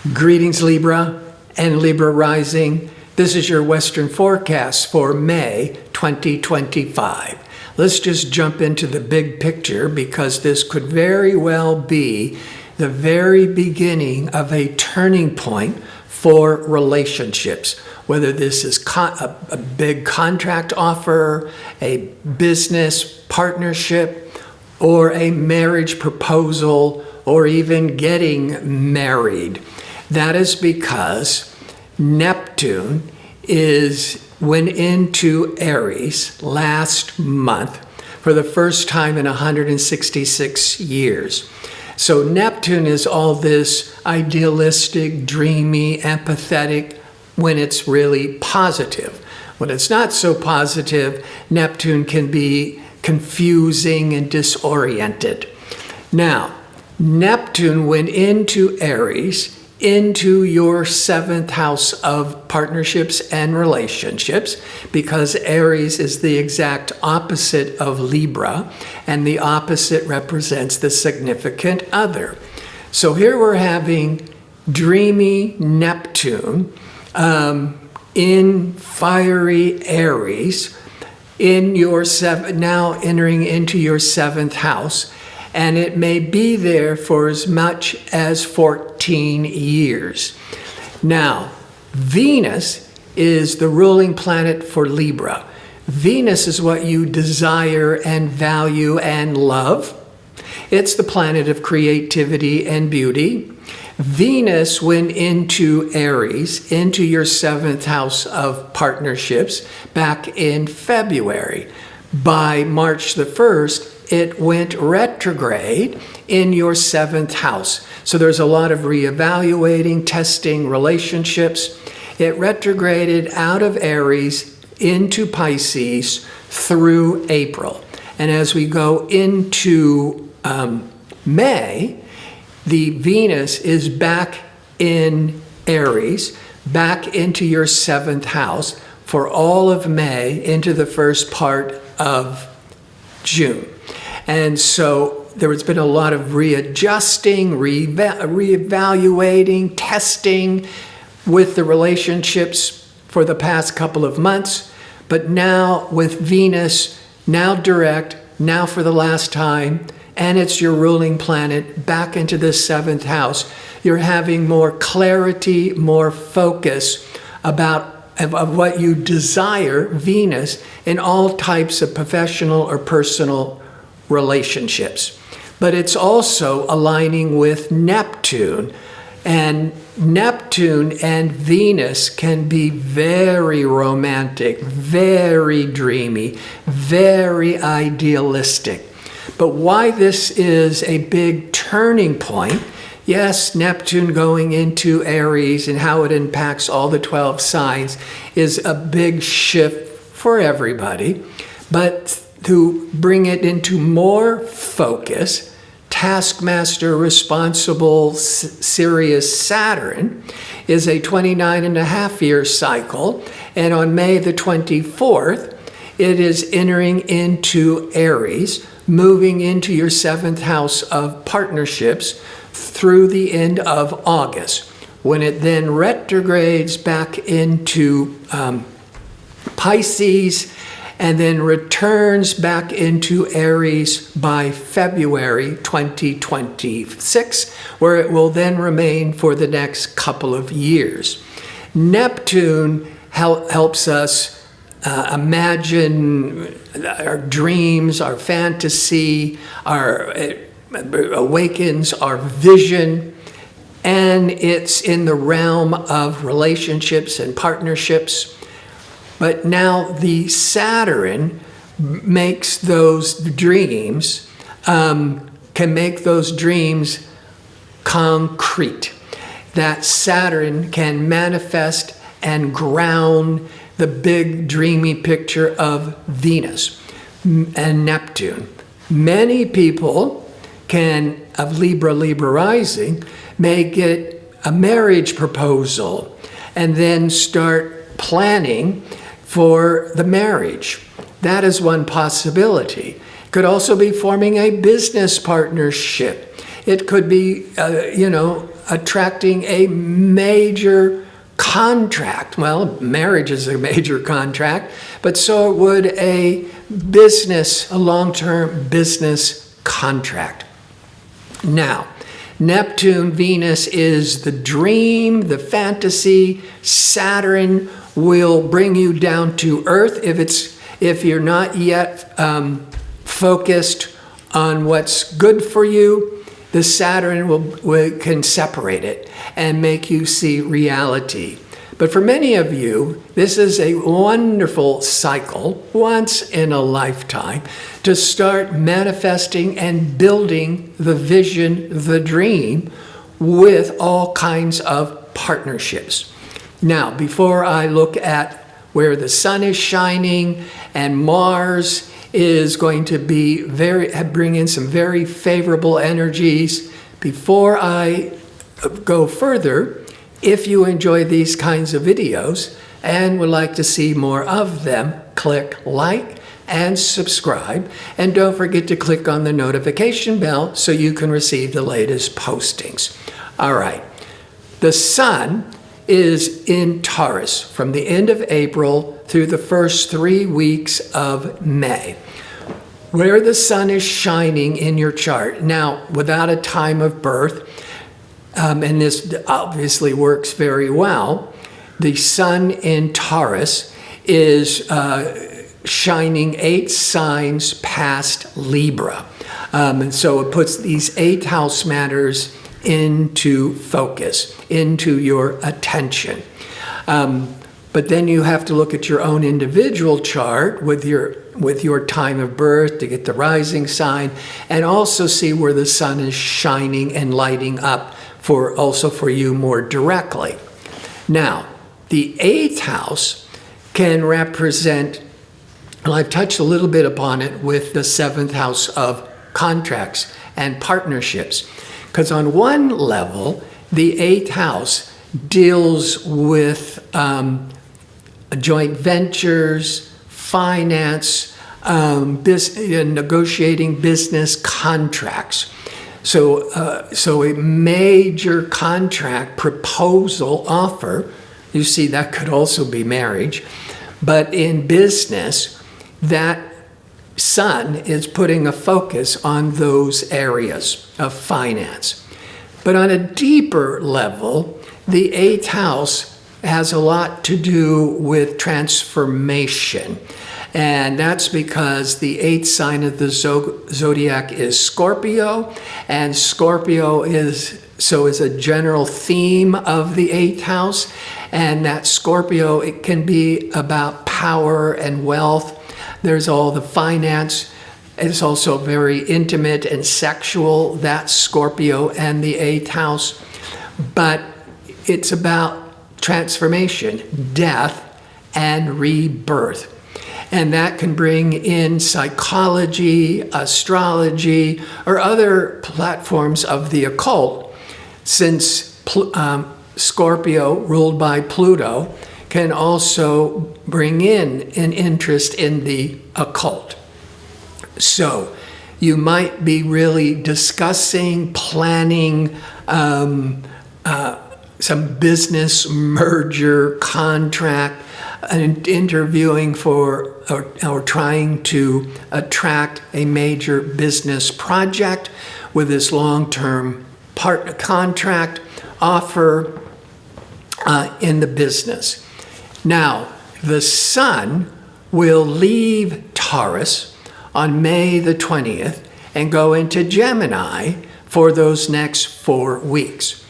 Greetings, Libra and Libra rising. This is your Western forecast for May 2025. Let's just jump into the big picture because this could very well be the very beginning of a turning point for relationships. Whether this is a big contract offer, a business partnership, or a marriage proposal, or even getting married. That is because Neptune went into Aries last month for the first time in 166 years. So Neptune is all this idealistic, dreamy, empathetic when it's really positive. When it's not so positive, Neptune can be confusing and disoriented. Now, Neptune went into Aries, into your 7th house of partnerships and relationships, because Aries is the exact opposite of Libra, and the opposite represents the significant other. So here we're having dreamy Neptune in fiery Aries, now entering into your 7th house. And it may be there for as much as 14 years. Now, Venus is the ruling planet for Libra. Venus is what you desire and value and love. It's the planet of creativity and beauty. Venus went into Aries, into your 7th house of partnerships back in February. By March the 1st, it went retrograde in your 7th house. So there's a lot of reevaluating, testing relationships. It retrograded out of Aries into Pisces through April. And as we go into May, the Venus is back in Aries, back into your 7th house for all of May into the first part of June. And so there has been a lot of readjusting, reevaluating, testing with the relationships for the past couple of months. But now with Venus, now direct, now for the last time, and it's your ruling planet back into the 7th house, you're having more clarity, more focus of what you desire, Venus, in all types of professional or personal relationships. But it's also aligning with Neptune, and Neptune and Venus can be very romantic, very dreamy, very idealistic. But why this is a big turning point, yes, Neptune going into Aries and how it impacts all the 12 signs is a big shift for everybody. But to bring it into more focus, taskmaster, responsible, serious Saturn is a 29.5-year cycle. And on May the 24th, it is entering into Aries, moving into your 7th house of partnerships through the end of August, when it then retrogrades back into Pisces and then returns back into Aries by February 2026, where it will then remain for the next couple of years. Neptune helps us imagine our dreams, our fantasy, awakens our vision, and it's in the realm of relationships and partnerships. But now the Saturn makes those dreams, can make those dreams concrete. That Saturn can manifest and ground the big dreamy picture of Venus and Neptune. Many people of Libra rising, may get a marriage proposal and then start planning for the marriage. That is one possibility. Could also be forming a business partnership. It could be, attracting a major contract. Well, marriage is a major contract, but so would a long-term business contract. Now, Neptune, Venus is the dream, the fantasy. Saturn will bring you down to earth if you're not yet focused on what's good for you. The Saturn can separate it and make you see reality. But for many of you, this is a wonderful cycle, once in a lifetime, to start manifesting and building the vision, the dream, with all kinds of partnerships. Now, before I look at where the sun is shining and Mars is going to be bring in some very favorable energies, before I go further, if you enjoy these kinds of videos and would like to see more of them, click like and subscribe. And don't forget to click on the notification bell so you can receive the latest postings. All right. The sun is in Taurus from the end of April through the first 3 weeks of May. Where the sun is shining in your chart, now without a time of birth, and this obviously works very well, the sun in Taurus is shining 8 signs past Libra. And so it puts these 8th house matters into focus, into your attention. But then you have to look at your own individual chart with your time of birth to get the rising sign, and also see where the sun is shining and lighting up for you more directly. Now, the 8th house can represent, and I've touched a little bit upon it with the 7th house of contracts and partnerships. Because on one level, the 8th house deals with joint ventures, finance, negotiating business contracts. So a major contract proposal offer, you see that could also be marriage, but in business, that sun is putting a focus on those areas of finance. But on a deeper level, the 8th house has a lot to do with transformation. And that's because the 8th sign of the zodiac is Scorpio, and Scorpio is a general theme of the 8th house, and that Scorpio, it can be about power and wealth. There's all the finance. It's also very intimate and sexual, that Scorpio and the 8th house. But it's about transformation, death, and rebirth. And that can bring in psychology, astrology, or other platforms of the occult, since Scorpio, ruled by Pluto, can also bring in an interest in the occult. So you might be really discussing, planning some business merger, contract, and interviewing for or trying to attract a major business project with this long-term contract offer in the business. Now, the sun will leave Taurus on May the 20th and go into Gemini for those next 4 weeks.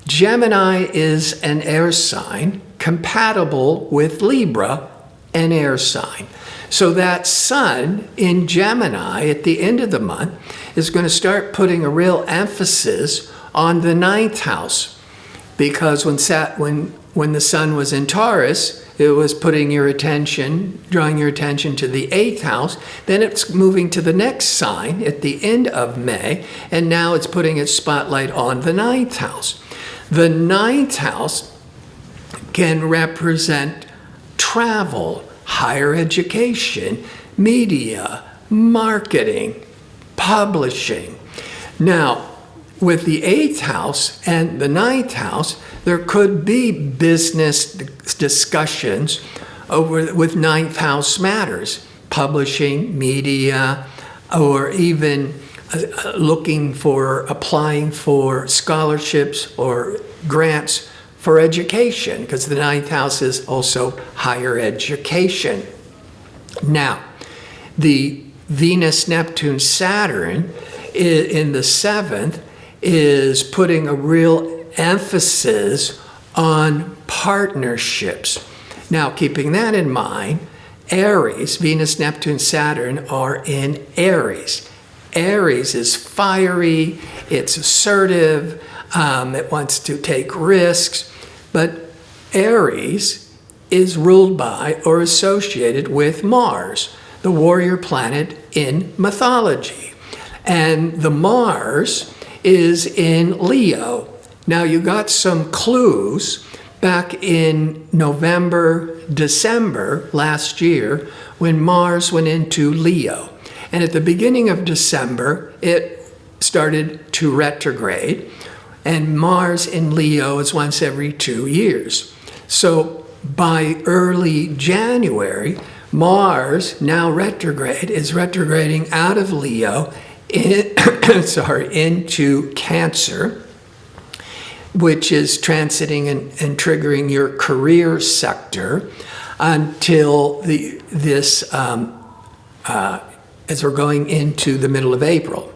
Gemini is an air sign compatible with Libra, an air sign. So that sun in Gemini at the end of the month is going to start putting a real emphasis on the 9th house, because when the sun was in Taurus, it was drawing your attention to the 8th house. Then it's moving to the next sign at the end of May, and now it's putting its spotlight on the 9th house. The 9th house can represent travel, higher education, media, marketing, publishing. Now, with the 8th house and the 9th house, there could be business discussions with 9th house matters, publishing, media, or even applying for scholarships or grants for education, because the 9th house is also higher education. Now, the Venus, Neptune, Saturn in the 7th is putting a real emphasis on partnerships. Now, keeping that in mind, Aries, Venus, Neptune, Saturn are in Aries. Aries is fiery, it's assertive, it wants to take risks, but Aries is ruled by or associated with Mars, the warrior planet in mythology. And the Mars is in Leo. Now, you got some clues back in November, December last year when Mars went into Leo. And at the beginning of December, it started to retrograde. And Mars in Leo is once every 2 years. So by early January, Mars, now retrograde, is retrograding out of Leo into Cancer, which is transiting and triggering your career sector until as we're going into the middle of April.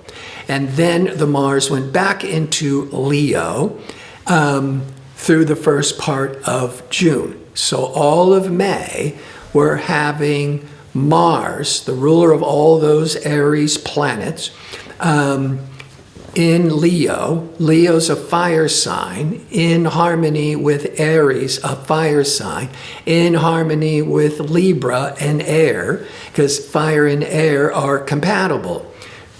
And then the Mars went back into Leo through the first part of June. So all of May, we're having Mars, the ruler of all those Aries planets, in Leo. Leo's a fire sign, in harmony with Aries, a fire sign, in harmony with Libra and air, because fire and air are compatible.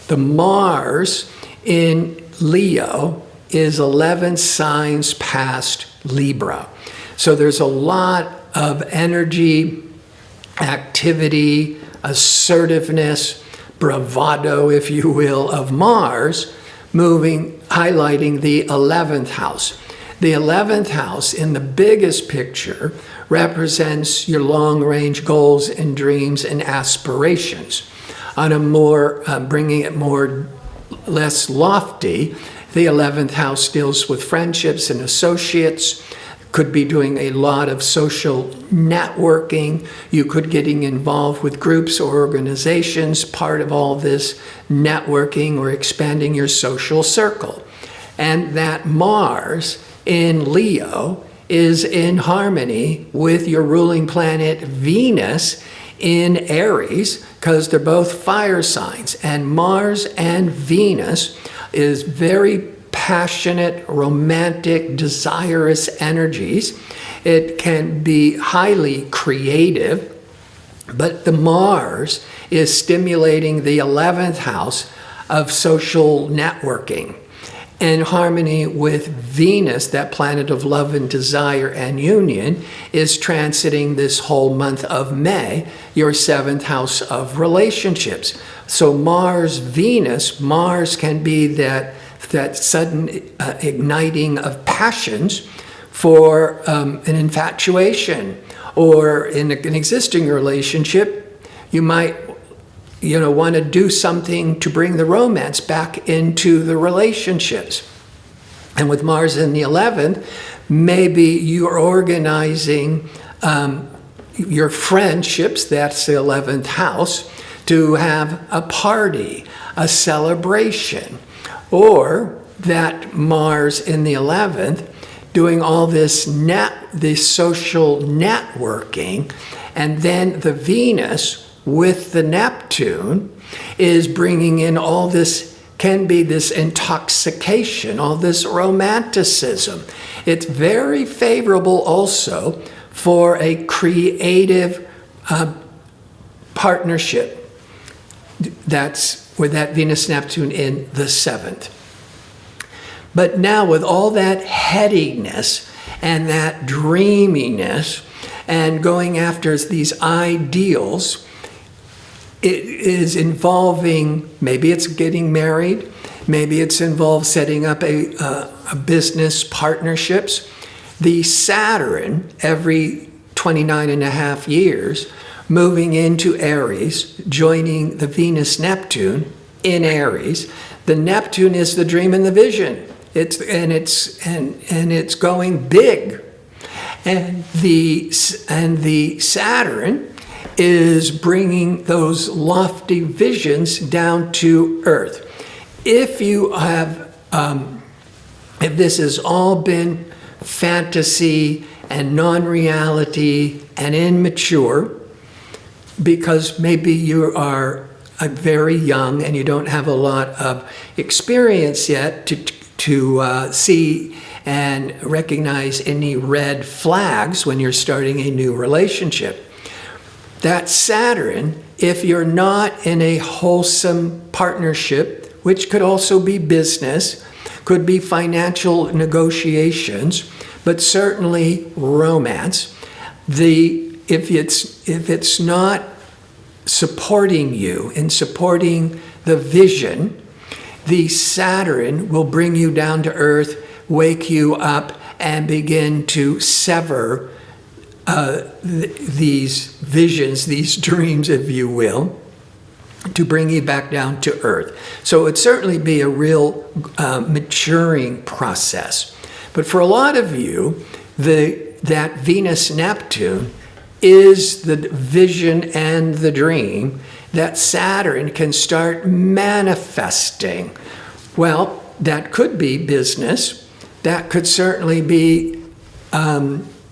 The Mars in Leo is 11 signs past Libra. So there's a lot of energy, activity, assertiveness, bravado, if you will, of Mars highlighting the 11th house. The 11th house in the biggest picture represents your long-range goals and dreams and aspirations. On a more, bringing it less lofty, the 11th house deals with friendships and associates. Could be doing a lot of social networking. You could getting involved with groups or organizations, part of all this networking or expanding your social circle. And that Mars in Leo is in harmony with your ruling planet Venus in Aries, because they're both fire signs. And Mars and Venus is very passionate, romantic, desirous energies. It can be highly creative, but the Mars is stimulating the 11th house of social networking. In harmony with Venus, that planet of love and desire and union, is transiting this whole month of May, your 7th house of relationships. So Mars, Venus, Mars can be that sudden igniting of passions for an infatuation, or in an existing relationship, you might want to do something to bring the romance back into the relationships. And with Mars in the 11th, maybe you're organizing your friendships, that's the 11th house, to have a party, a celebration. Or that Mars in the 11th doing all this social networking, and then the Venus with the Neptune is bringing in all this, can be this intoxication, all this romanticism. It's very favorable also for a creative partnership. That's with that Venus-Neptune in the 7th. But now with all that headiness and that dreaminess and going after these ideals, it is involving, maybe it's getting married, Maybe it's involved setting up a business partnerships. The Saturn, every 29 and a half years, moving into Aries, joining the Venus-Neptune in Aries. The Neptune is the dream and the vision. It's going big. And the Saturn is bringing those lofty visions down to earth. If you have, if this has all been fantasy and non-reality and immature, because maybe you are very young and you don't have a lot of experience yet to see and recognize any red flags when you're starting a new relationship. That Saturn, if you're not in a wholesome partnership, which could also be business, could be financial negotiations, but certainly romance, if it's not supporting you and supporting the vision, the Saturn will bring you down to earth, wake you up, and begin to sever these visions, these dreams, if you will, to bring you back down to earth. So it'd certainly be a real maturing process. But for a lot of you, that Venus-Neptune is the vision and the dream that Saturn can start manifesting. Well, that could be business. That could certainly be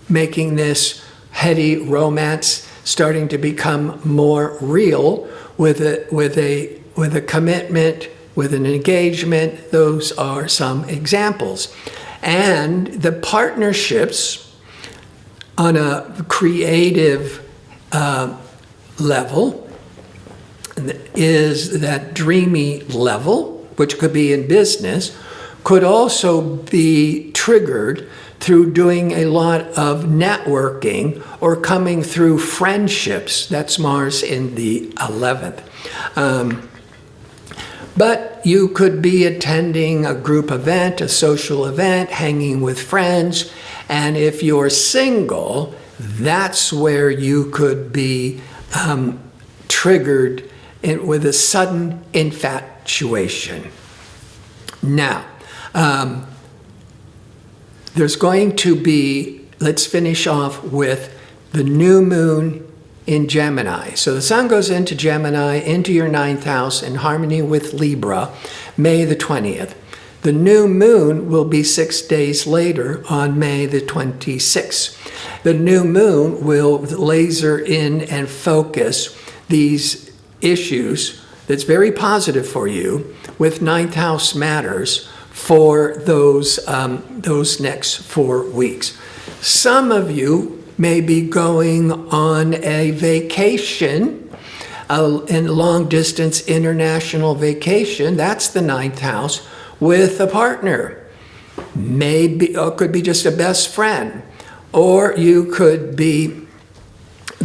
making this heady romance starting to become more real with a commitment, with an engagement. Those are some examples. And the partnerships on a creative level is that dreamy level, which could be in business, could also be triggered through doing a lot of networking or coming through friendships. That's Mars in the 11th. But you could be attending a group event, a social event, hanging with friends. And if you're single, that's where you could be triggered with a sudden infatuation. Now, there's going to be, let's finish off with the new moon in Gemini. So the sun goes into Gemini, into your 9th house in harmony with Libra, May the 20th. The new moon will be 6 days later on May the 26th. The new moon will laser in and focus these issues that's very positive for you with 9th house matters for those next 4 weeks. Some of you may be going on a vacation, in long distance international vacation. That's the 9th house, with a partner. Maybe, or it could be just a best friend. Or you could be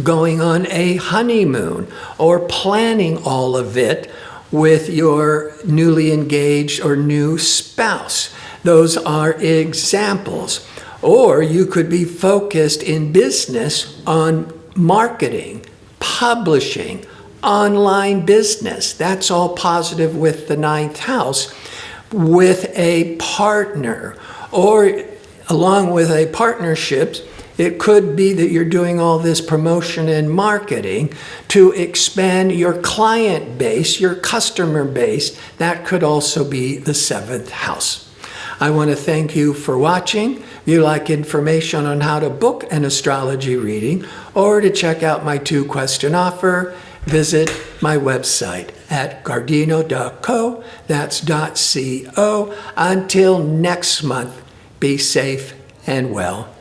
going on a honeymoon or planning all of it with your newly engaged or new spouse. Those are examples. Or you could be focused in business on marketing, publishing, online business. That's all positive with the 9th house, with a partner. Or along with a partnership, it could be that you're doing all this promotion and marketing to expand your client base, your customer base. That could also be the 7th house. I want to thank you for watching. If you like information on how to book an astrology reading or to check out my 2-question offer, visit my website at gardino.co. That's .co. Until next month, be safe and well.